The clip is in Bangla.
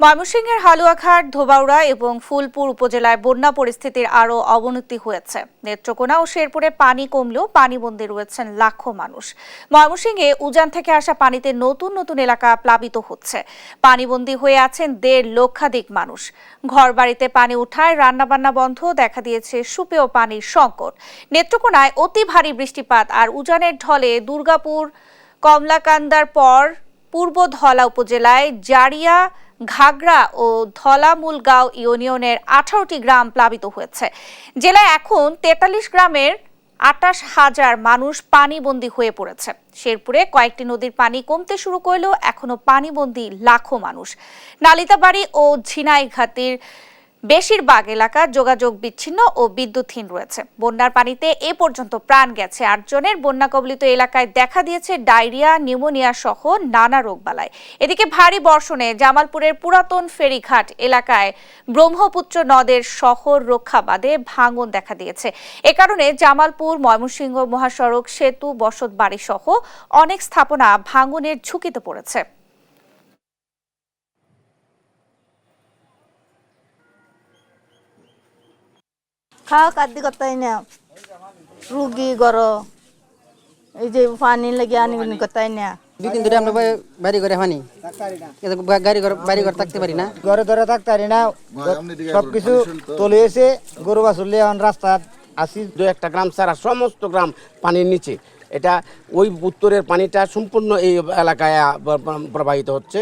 ময়মনসিংহের হালুয়াঘাট, ধোবাউড়া এবং ফুলপুর উপজেলায় বন্যা পরিস্থিতির আরও অবনতি হয়েছে। নেত্রকোনা ও শেরপুরে পানি কমলেও পানিবন্দী রয়েছেন লাখো মানুষ। ময়মনসিংহে উজান থেকে আসা পানিতে নতুন নতুন এলাকা প্লাবিত হচ্ছে। পানিবন্দী হয়ে আছেন 1.5 লক্ষাধিক মানুষ। ঘরবাড়িতে পানি উঠায় রান্নাবান্না বন্ধ, দেখা দিয়েছে সুপেয় পানির সংকট। নেত্রকোনায় অতি ভারী বৃষ্টিপাত আর উজানের ঢলে দুর্গাপুর, কমলাকান্দার পর পূর্ব ধলা উপজেলায় জারিয়া, ঘাগড়া ও ধলামুলগাঁও ইউনিয়নের 18টি গ্রাম প্লাবিত হয়েছে। জেলায় এখন 43 গ্রামের 28,000 মানুষ পানিবন্দী হয়ে পড়েছে। শেরপুরে কয়েকটি নদীর পানি কমতে শুরু করলেও এখনো পানিবন্দী লাখো মানুষ। নালিতাবাড়ি ও ঝিনাইগাতীর বেশিরভাগ এলাকা যোগাযোগ বিচ্ছিন্ন ও বিদ্যুৎহীন রয়েছে। বন্যার পানিতে এ পর্যন্ত প্রাণ গেছে 8 জনের। বন্যা কবলিত এলাকায় দেখা দিয়েছে ডায়রিয়া, নিউমোনিয়া সহ নানা রোগবালাই। এদিকে ভারী বর্ষণে জামালপুরের পুরাতন ফেরিঘাট এলাকায় ব্রহ্মপুত্র নদের শহর রক্ষা বাঁধে ভাঙন দেখা দিয়েছে। এ কারণে জামালপুর ময়মনসিংহ মহাসড়ক, সেতু, বসতবাড়ি সহ অনেক স্থাপনা ভাঙনের ঝুঁকিতে পড়েছে। খাওয়া কাদি করতাই না রুগী গর এই যে পানি লাগে আনি করতাই না। 2 দিন ধরে আমরা বাড়ি করে পানি বাড়ি ঘর থাকতে পারি না, ঘরে ধরে থাকতে পারি না, সবকিছু চলে এসে গরু বাছুর লিয়ে এখন রাস্তা আসি। 2-1টা গ্রাম ছাড়া সমস্ত গ্রাম পানির নিচে। এটা ওই উত্তরের পানিটা সম্পূর্ণ এই এলাকায় প্রবাহিত হচ্ছে।